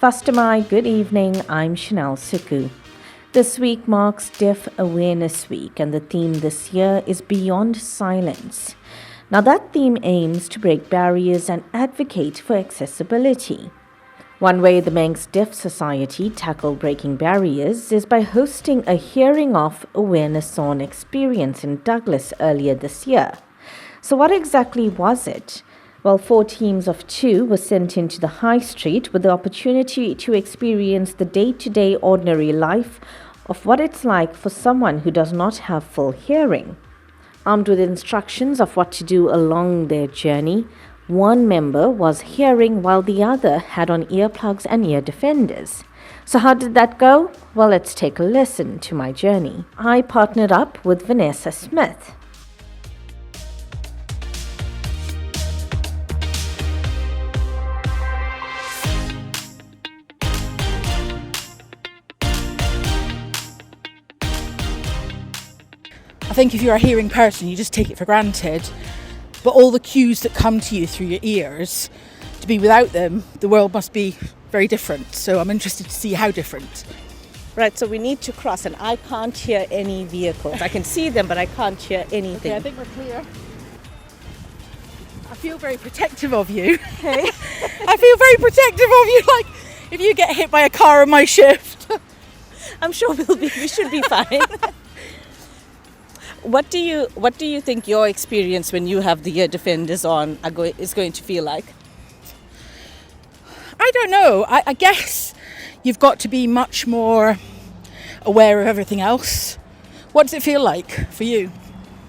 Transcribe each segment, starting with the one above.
Fastamai, good evening. I'm Channelle Sukhoo. This week marks Deaf Awareness Week, and the theme this year is Beyond Silence. Now, that theme aims to break barriers and advocate for accessibility. One way the Manx Deaf Society tackled breaking barriers is by hosting a Hearing Off Awareness On experience in Douglas earlier this year. So what exactly was it? Well, 4 teams of 2 were sent into the high street with the opportunity to experience the day-to-day ordinary life of what it's like for someone who does not have full hearing. Armed with instructions of what to do along their journey, one member was hearing while the other had on earplugs and ear defenders. So how did that go? Well, let's take a listen to my journey. I partnered up with Vanessa Smith. I think if you're a hearing person, you just take it for granted. But all the cues that come to you through your ears, to be without them, the world must be very different. So I'm interested to see how different. Right, so we need to cross, and I can't hear any vehicles. I can see them, but I can't hear anything. Okay, I think we're clear. I feel very protective of you. Okay. I feel very protective of you. Like, if you get hit by a car on my shift. I'm sure we should be fine. What do you think your experience when you have the ear defenders on is going to feel like? I don't know. I guess you've got to be much more aware of everything else. What does it feel like for you?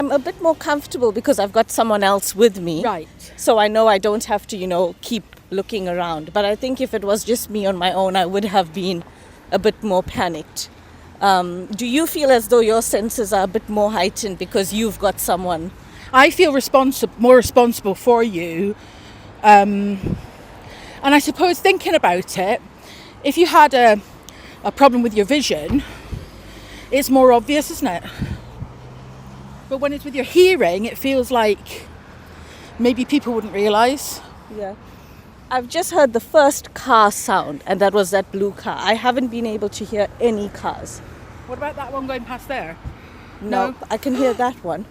I'm a bit more comfortable because I've got someone else with me. Right. So I know I don't have to, keep looking around. But I think if it was just me on my own, I would have been a bit more panicked. Do you feel as though your senses are a bit more heightened because you've got someone? I feel more responsible for you. And I suppose thinking about it, if you had a problem with your vision, it's more obvious, isn't it? But when it's with your hearing, it feels like maybe people wouldn't realise. Yeah. I've just heard the first car sound, and that was that blue car. I haven't been able to hear any cars. What about that one going past there? No, I can hear that one.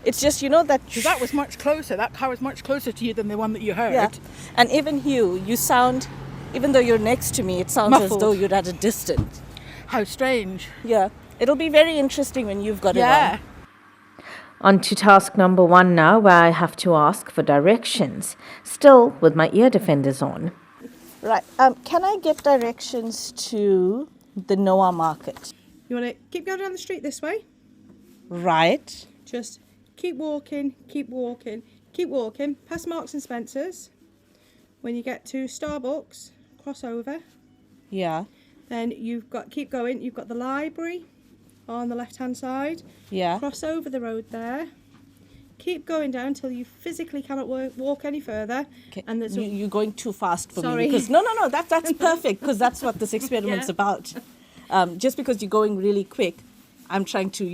It's just, that... Because that was much closer. That car was much closer to you than the one that you heard. Yeah. And even you sound, even though you're next to me, it sounds muffled. As though you're at a distance. How strange. Yeah. It'll be very interesting when you've got it on. On to task number 1 now, where I have to ask for directions, still with my ear defenders on. Right. Can I get directions to the Noah Market? You want to keep going down the street this way? Right. Just keep walking, past Marks and Spencer's. When you get to Starbucks, cross over. Yeah. Then keep going, you've got the library on the left-hand side. Yeah. Cross over the road there. Keep going down until you physically cannot walk any further. Okay. And there's you're going too fast for Sorry. me. Because no, that's perfect, because that's what this experiment's about. Just because you're going really quick, I'm trying to,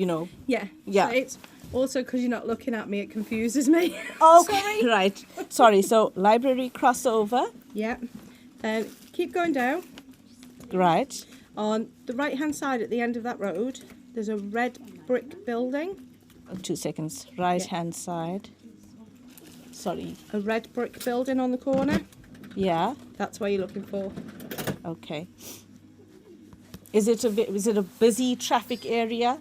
Yeah. Yeah. So it's also because you're not looking at me, it confuses me. Okay. Right. Sorry. So library crossover. Yeah. Then keep going down. Right. On the right-hand side at the end of that road, there's a red brick building. 2 seconds. Right-hand side. Sorry. A red brick building on the corner. Yeah. That's what you're looking for. Okay. Is it a busy traffic area?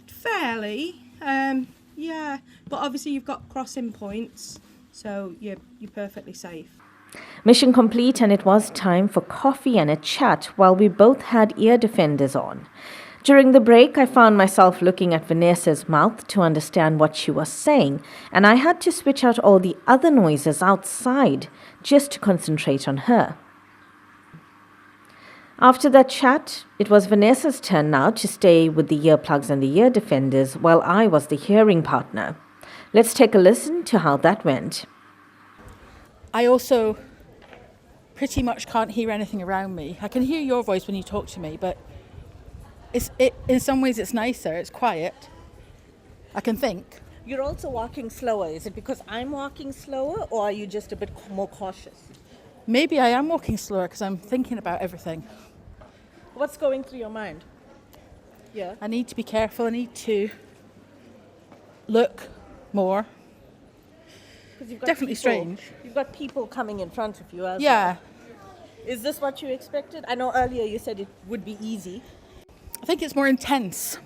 Fairly. Yeah. But obviously you've got crossing points, so you're perfectly safe. Mission complete, and it was time for coffee and a chat while we both had ear defenders on. During the break, I found myself looking at Vanessa's mouth to understand what she was saying, and I had to switch out all the other noises outside just to concentrate on her. After that chat, it was Vanessa's turn now to stay with the earplugs and the ear defenders while I was the hearing partner. Let's take a listen to how that went. I also pretty much can't hear anything around me. I can hear your voice when you talk to me, but in some ways it's nicer, it's quiet. I can think. You're also walking slower. Is it because I'm walking slower, or are you just a bit more cautious? maybe I am walking slower because I'm thinking about everything. What's going through your mind? Yeah. I need to be careful. I need to look more. 'Cause you've got Definitely people- strange. You've got people coming in front of you as well. Yeah, Is this what you expected? I know earlier you said it would be easy. I think it's more intense.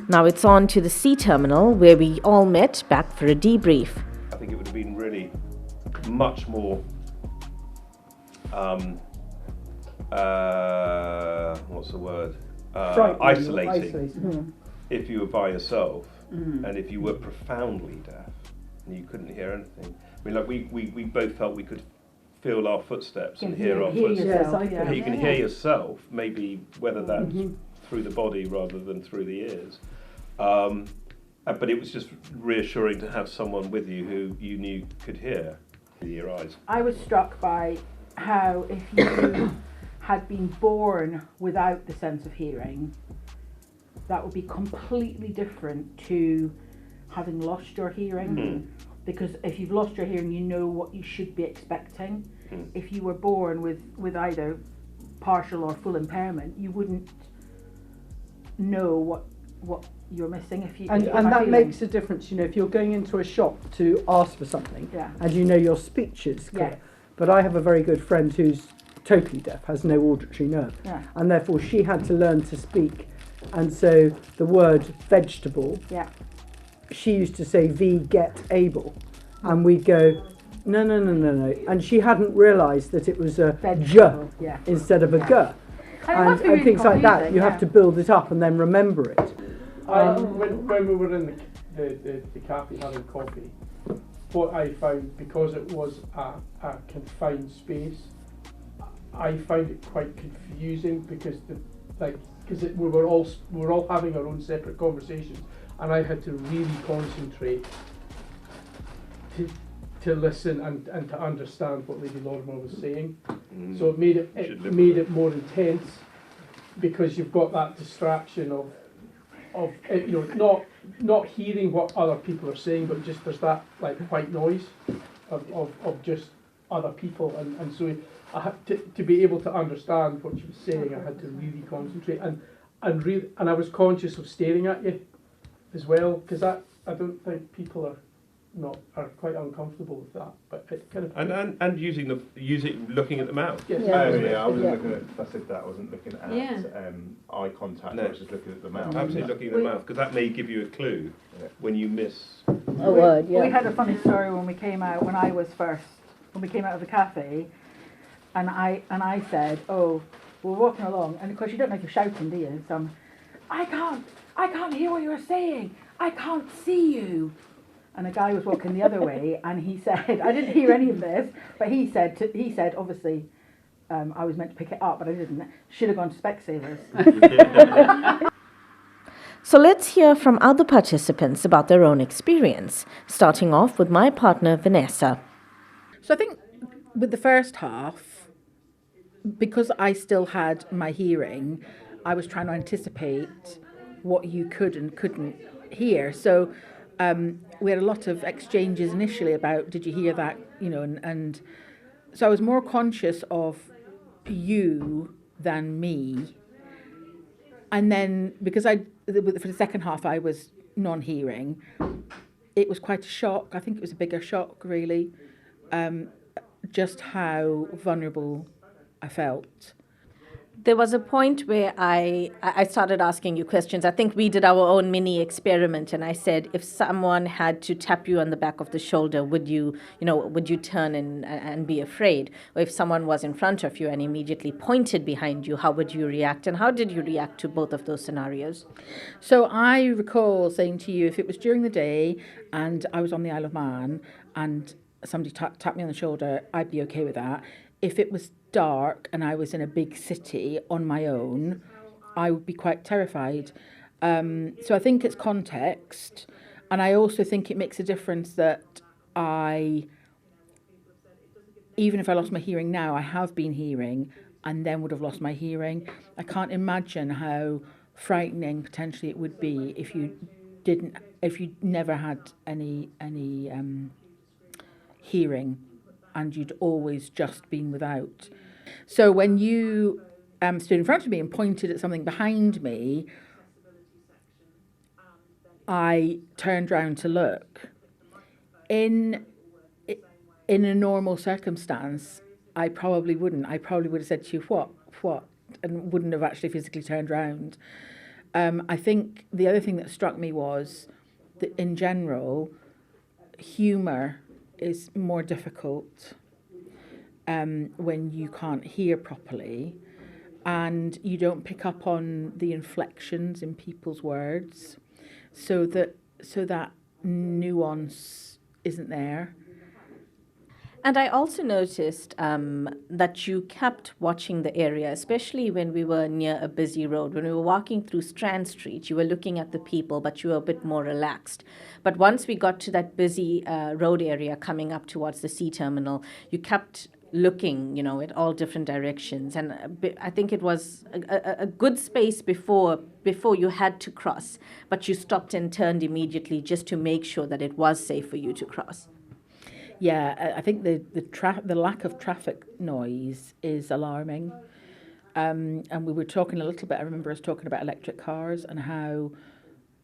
Now it's on to the C terminal where we all met back for a debrief. I think it would have been really much more what's the word? Isolating. If you were by yourself and if you were profoundly deaf and you couldn't hear anything. I mean, like we both felt we could feel our footsteps and hear our footsteps. Yourself, You can hear yourself, maybe whether that's through the body rather than through the ears. But it was just reassuring to have someone with you who you knew could hear with your eyes. I was struck by how if you had been born without the sense of hearing, that would be completely different to having lost your hearing. Because if you've lost your hearing, you know what you should be expecting. If you were born with either partial or full impairment, you wouldn't know what you're missing if you and that makes a difference, you know, if you're going into a shop to ask for something and you know your speech is clear. But I have a very good friend who's totally deaf, has no auditory nerve, and therefore she had to learn to speak, and so the word vegetable, she used to say get able, and we'd go no, and she hadn't realised that it was a vegetable, instead of a g. And really things like that, you have to build it up and then remember it. When we were in the cafe having coffee, what I found, because it was a confined space, I found it quite confusing because we were all having our own separate conversations, and I had to really concentrate to listen and to understand what Lady Lorimer was saying. So it made it more intense because you've got that distraction of you know, not hearing what other people are saying, but just there's that like white noise of just other people, and so I had to be able to understand what she was saying. I had to really concentrate and I was conscious of staring at you as well, because I don't think people are quite uncomfortable with that, but it kind of and looking at the mouth. Yes. I wasn't looking at. I said that I wasn't looking at eye contact. No. I was just looking at the mouth. Absolutely looking at the mouth, because that may give you a clue when you miss a word. We had a funny story when we came out when we came out of the cafe, and I said, oh, we're walking along, and of course you don't know if you're shouting, do you? So I can't hear what you're saying. I can't see you. And a guy was walking the other way, and he said, I didn't hear any of this, but he said, obviously, I was meant to pick it up, but I didn't. Should have gone to Specsavers. So let's hear from other participants about their own experience, starting off with my partner, Vanessa. So I think with the first half, because I still had my hearing, I was trying to anticipate what you could and couldn't hear. So we had a lot of exchanges initially about, did you hear that, you know, and so I was more conscious of you than me. And then because for the second half I was non-hearing, it was quite a shock. I think it was a bigger shock, really, just how vulnerable I felt. There was a point where I started asking you questions. I think we did our own mini experiment, and I said, if someone had to tap you on the back of the shoulder, would you turn and be afraid? Or if someone was in front of you and immediately pointed behind you, how would you react? And how did you react to both of those scenarios? So I recall saying to you, if it was during the day and I was on the Isle of Man and somebody tapped me on the shoulder, I'd be okay with that. If it was dark and I was in a big city on my own, I would be quite terrified. So I think it's context, and I also think it makes a difference that even if I lost my hearing now, I have been hearing, and then would have lost my hearing. I can't imagine how frightening potentially it would be if you never had any hearing, and you'd always just been without. So when you stood in front of me and pointed at something behind me, I turned round to look. In a normal circumstance, I probably wouldn't. I probably would have said to you, what, and wouldn't have actually physically turned round. I think the other thing that struck me was that in general, humour is more difficult when you can't hear properly, and you don't pick up on the inflections in people's words, so that nuance isn't there. And I also noticed that you kept watching the area, especially when we were near a busy road. When we were walking through Strand Street, you were looking at the people, but you were a bit more relaxed. But once we got to that busy road area coming up towards the sea terminal, you kept looking, at all different directions. And I think it was a good space before you had to cross, but you stopped and turned immediately just to make sure that it was safe for you to cross. Yeah, I think the lack of traffic noise is alarming. And we were talking a little bit, I remember us talking about electric cars and how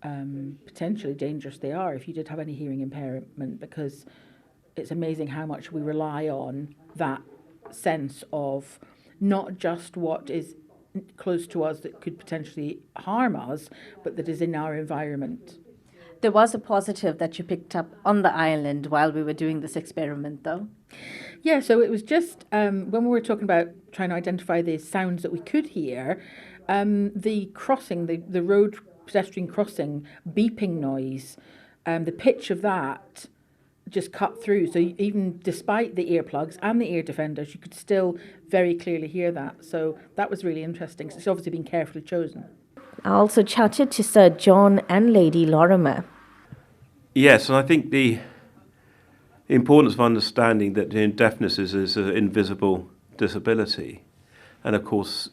potentially dangerous they are if you did have any hearing impairment, because it's amazing how much we rely on that sense of not just what is close to us that could potentially harm us, but that is in our environment. There was a positive that you picked up on the island while we were doing this experiment, though. Yeah, so it was just when we were talking about trying to identify the sounds that we could hear, the crossing, the road pedestrian crossing beeping noise, the pitch of that just cut through. So even despite the earplugs and the ear defenders, you could still very clearly hear that. So that was really interesting. So it's obviously been carefully chosen. I also chatted to Sir John and Lady Lorimer. Yes, and I think the importance of understanding that deafness is an invisible disability. And of course,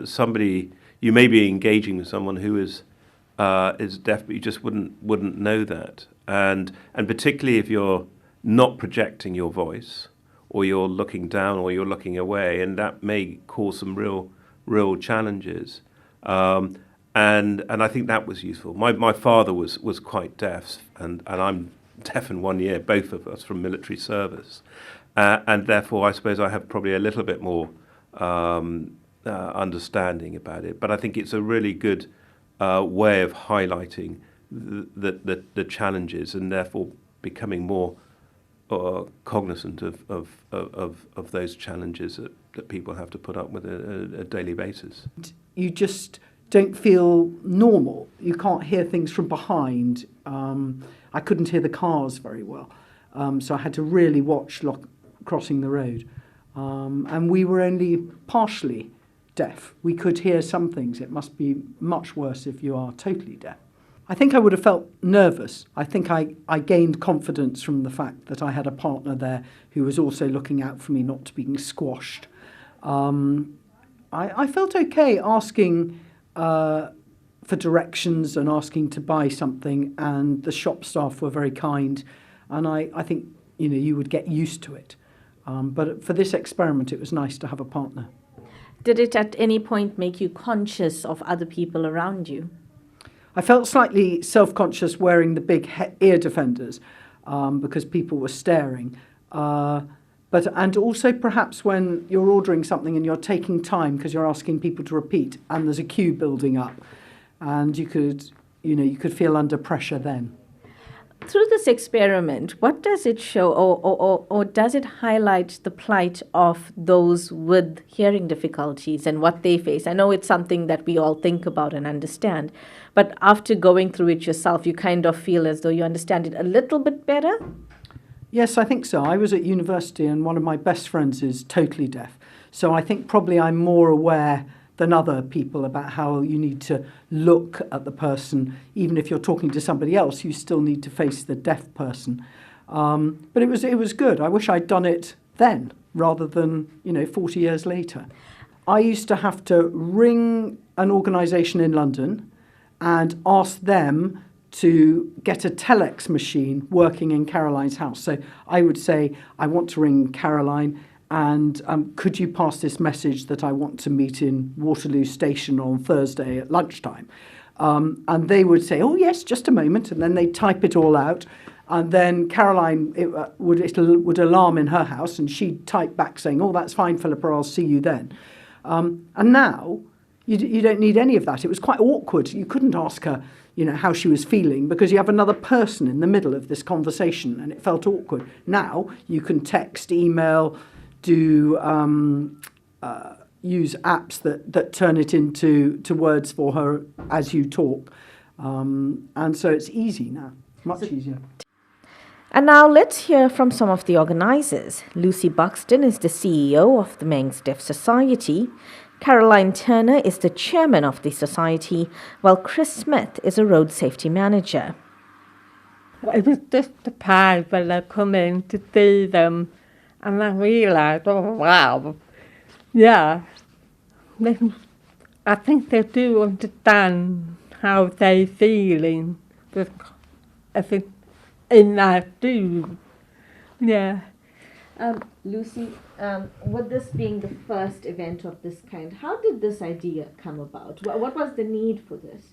somebody, you may be engaging with someone who is deaf, but you just wouldn't know that. And particularly if you're not projecting your voice, or you're looking down, or you're looking away, and that may cause some real challenges. And I think that was useful. My father was quite deaf, and I'm deaf in 1 year, both of us from military service, and therefore I suppose I have probably a little bit more understanding about it. But I think it's a really good way of highlighting the challenges, and therefore becoming more cognizant of those challenges that people have to put up with a daily basis. You just don't feel normal. You can't hear things from behind. I couldn't hear the cars very well, so I had to really watch crossing the road. And we were only partially deaf. We could hear some things. It must be much worse if you are totally deaf. I think I would have felt nervous. I think I gained confidence from the fact that I had a partner there who was also looking out for me not to being squashed. I felt okay asking for directions and asking to buy something, and the shop staff were very kind, and I think you would get used to it. But for this experiment, it was nice to have a partner. Did it at any point make you conscious of other people around you? I felt slightly self-conscious wearing the big ear defenders because people were staring. And also perhaps when you're ordering something and you're taking time because you're asking people to repeat and there's a queue building up, and you could feel under pressure then. Through this experiment, what does it show, or does it highlight the plight of those with hearing difficulties and what they face? I know it's something that we all think about and understand, but after going through it yourself, you kind of feel as though you understand it a little bit better? Yes, I think so. I was at university and one of my best friends is totally deaf. So I think probably I'm more aware than other people about how you need to look at the person. Even if you're talking to somebody else, you still need to face the deaf person. But it was good. I wish I'd done it then rather than 40 years later. I used to have to ring an organisation in London and ask them to get a telex machine working in Caroline's house. So I would say, I want to ring Caroline, and could you pass this message that I want to meet in Waterloo Station on Thursday at lunchtime? And they would say, oh yes, just a moment, and then they'd type it all out. And then Caroline would alarm in her house, and she'd type back saying, oh, that's fine, Philippa, I'll see you then. And now you don't need any of that. It was quite awkward. You couldn't ask her, how she was feeling, because you have another person in the middle of this conversation, and it felt awkward. Now you can text, email, do use apps that turn it into words for her as you talk. And so it's easy now, much easier. And now let's hear from some of the organisers. Lucy Buxton is the CEO of the Manx Deaf Society. Caroline Turner is the chairman of the society, while Chris Smith is a road safety manager. It was just a surprise when I come in to see them, and I realised, oh wow, yeah, I think they do understand how they're feeling, because in that too, yeah. Lucy, with this being the first event of this kind, how did this idea come about? What was the need for this?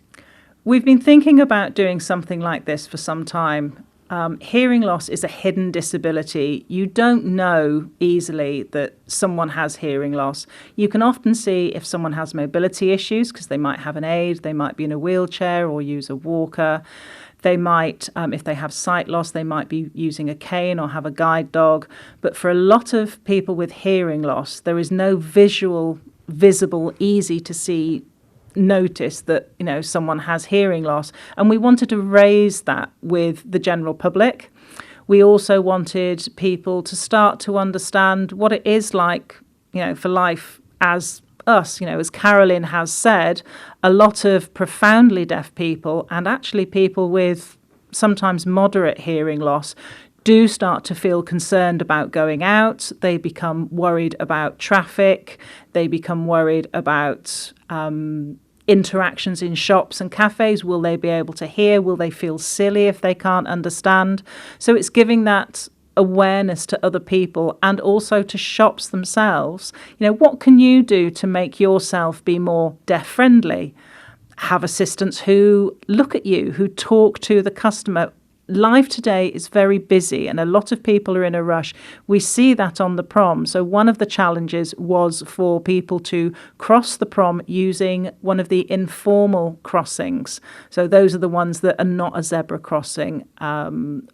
We've been thinking about doing something like this for some time. Hearing loss is a hidden disability. You don't know easily that someone has hearing loss. You can often see if someone has mobility issues because they might have an aid, they might be in a wheelchair or use a walker. They might, if they have sight loss, they might be using a cane or have a guide dog. But for a lot of people with hearing loss, there is no visible, easy to see notice that, someone has hearing loss. And we wanted to raise that with the general public. We also wanted people to start to understand what it is like, for life as us. As Carolyn has said, a lot of profoundly deaf people, and actually people with sometimes moderate hearing loss, do start to feel concerned about going out. They become worried about traffic. They become worried about interactions in shops and cafes. Will they be able to hear? Will they feel silly if they can't understand? So it's giving that awareness to other people and also to shops themselves. What can you do to make yourself be more deaf friendly? Have assistants who look at you, who talk to the customer. Life today is very busy and a lot of people are in a rush. We see that on the prom. So one of the challenges was for people to cross the prom using one of the informal crossings. So those are the ones that are not a zebra crossing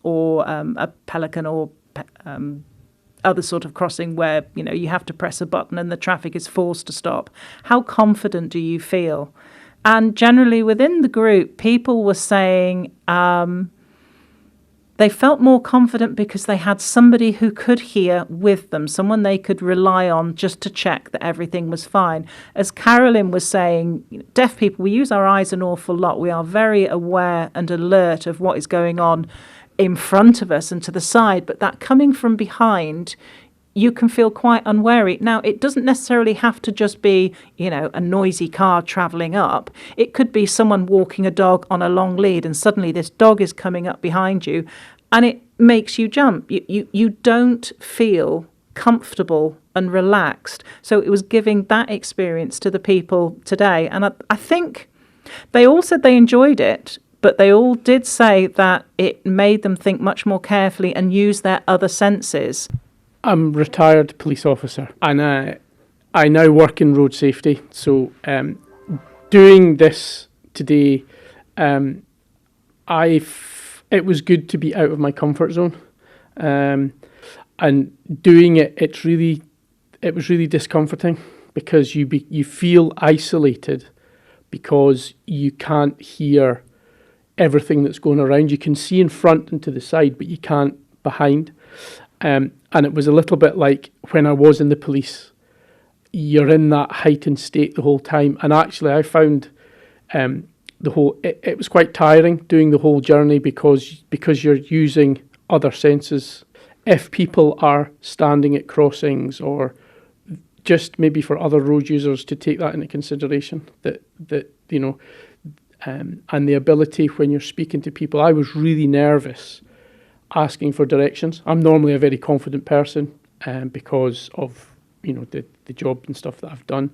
or a pelican or other sort of crossing where, you have to press a button and the traffic is forced to stop. How confident do you feel? And generally within the group, people were saying they felt more confident because they had somebody who could hear with them, someone they could rely on just to check that everything was fine. As Carolyn was saying, deaf people, we use our eyes an awful lot. We are very aware and alert of what is going on in front of us and to the side, but that coming from behind, you can feel quite unwary. Now, it doesn't necessarily have to just be, a noisy car travelling up. It could be someone walking a dog on a long lead and suddenly this dog is coming up behind you and it makes you jump. You don't feel comfortable and relaxed. So it was giving that experience to the people today. And I think they all said they enjoyed it, but they all did say that it made them think much more carefully and use their other senses. I'm a retired police officer and I now work in road safety. So doing this today, it was good to be out of my comfort zone. And doing it, it was really discomforting because you feel isolated because you can't hear everything that's going around. You can see in front and to the side, but you can't behind. And it was a little bit like when I was in the police. You're in that heightened state the whole time. And actually, I found it was quite tiring doing the whole journey because you're using other senses. If people are standing at crossings or just maybe for other road users to take that into consideration, that you know, and the ability when you're speaking to people. I was really nervous asking for directions. I'm normally a very confident person because of, you know, the job and stuff that I've done,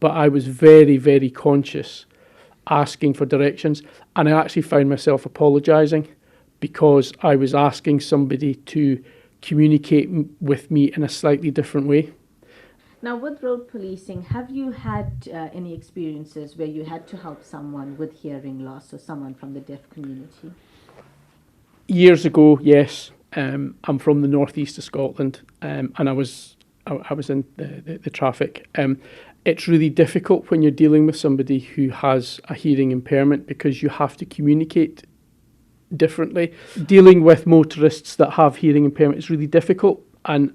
but I was very, very conscious asking for directions, and I actually found myself apologising because I was asking somebody to communicate with me in a slightly different way. Now, with road policing, have you had any experiences where you had to help someone with hearing loss or someone from the deaf community? Years ago, yes. I'm from the northeast of Scotland, and I was in the traffic. It's really difficult when you're dealing with somebody who has a hearing impairment because you have to communicate differently. Dealing with motorists that have hearing impairment is really difficult, and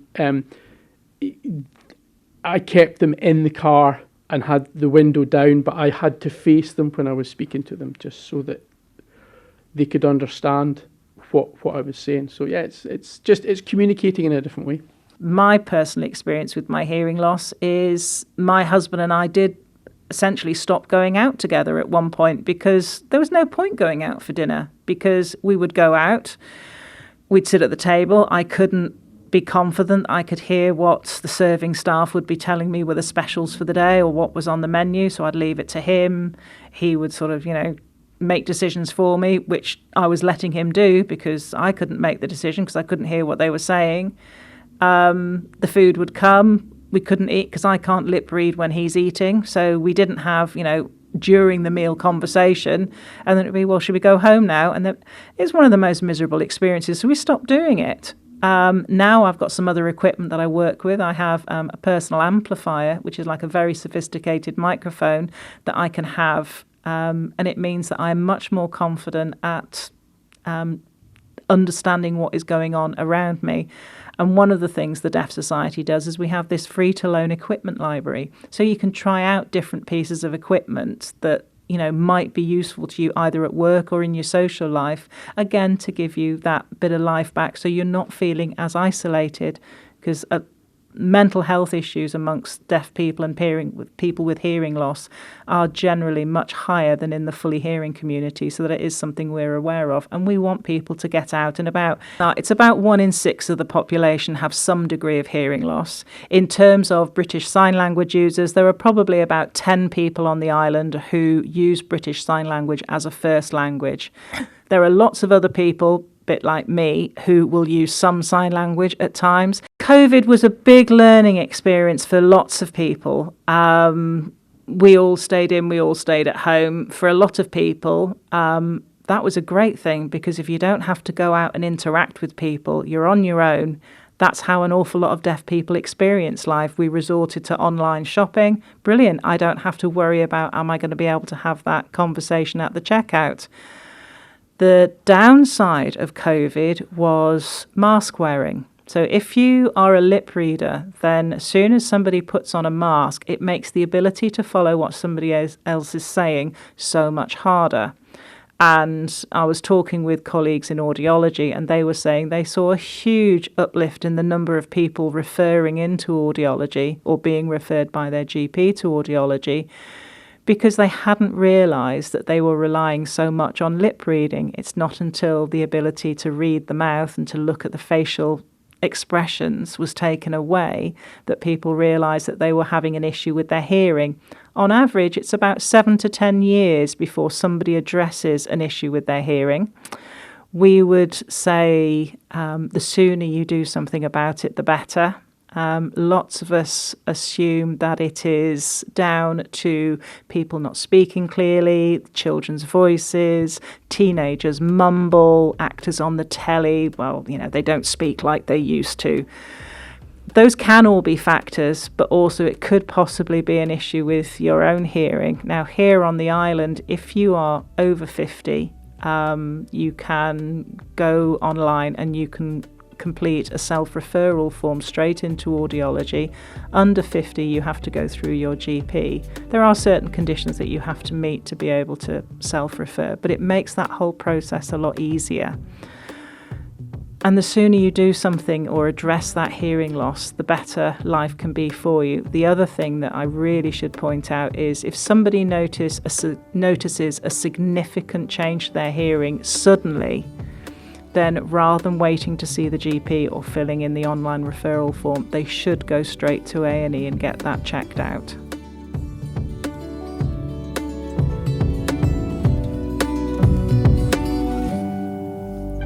I kept them in the car and had the window down, but I had to face them when I was speaking to them just so that they could understand what I was saying. So yeah, it's communicating in a different way. My personal experience with my hearing loss is my husband and I did essentially stop going out together at one point because there was no point going out for dinner, because we would go out, we'd sit at the table, I couldn't be confident I could hear what the serving staff would be telling me were the specials for the day or what was on the menu, so I'd leave it to him. He would sort of, make decisions for me, which I was letting him do because I couldn't make the decision because I couldn't hear what they were saying. The food would come, we couldn't eat because I can't lip read when he's eating, so we didn't have, during the meal conversation, and then it'd be, well, should we go home now? And it's one of the most miserable experiences, so we stopped doing it. Now I've got some other equipment that I work with. I have a personal amplifier, which is like a very sophisticated microphone that I can have, and it means that I'm much more confident at understanding what is going on around me. And one of the things the Deaf Society does is we have this free-to-loan equipment library. So you can try out different pieces of equipment that, might be useful to you either at work or in your social life, again, to give you that bit of life back so you're not feeling as isolated, because mental health issues amongst deaf people and people with hearing loss are generally much higher than in the fully hearing community, so that it is something we're aware of, and we want people to get out and about. Now, it's about 1 in 6 of the population have some degree of hearing loss. In terms of British Sign Language users, there are probably about 10 people on the island who use British Sign Language as a first language. There are lots of other people, bit like me, who will use some sign language at times. COVID was a big learning experience for lots of people. We all stayed in, we all stayed at home. For a lot of people, that was a great thing, because if you don't have to go out and interact with people, you're on your own. That's how an awful lot of deaf people experience life. We resorted to online shopping. Brilliant. I don't have to worry about, am I going to be able to have that conversation at the checkout? The downside of COVID was mask wearing. So if you are a lip reader, then as soon as somebody puts on a mask, it makes the ability to follow what somebody else is saying so much harder. And I was talking with colleagues in audiology, and they were saying they saw a huge uplift in the number of people referring into audiology or being referred by their GP to audiology, because they hadn't realised that they were relying so much on lip reading. It's not until the ability to read the mouth and to look at the facial expressions was taken away that people realised that they were having an issue with their hearing. On average, it's about 7 to 10 years before somebody addresses an issue with their hearing. We would say the sooner you do something about it, the better. Lots of us assume that it is down to people not speaking clearly, children's voices, teenagers mumble, actors on the telly, well, they don't speak like they used to. Those can all be factors, but also it could possibly be an issue with your own hearing. Now, here on the island, if you are over 50, you can go online and you can complete a self-referral form straight into audiology. Under 50, you have to go through your GP. There are certain conditions that you have to meet to be able to self-refer, but it makes that whole process a lot easier. And the sooner you do something or address that hearing loss, the better life can be for you. The other thing that I really should point out is if somebody notices a significant change to their hearing suddenly, then rather than waiting to see the GP or filling in the online referral form, they should go straight to A&E and get that checked out.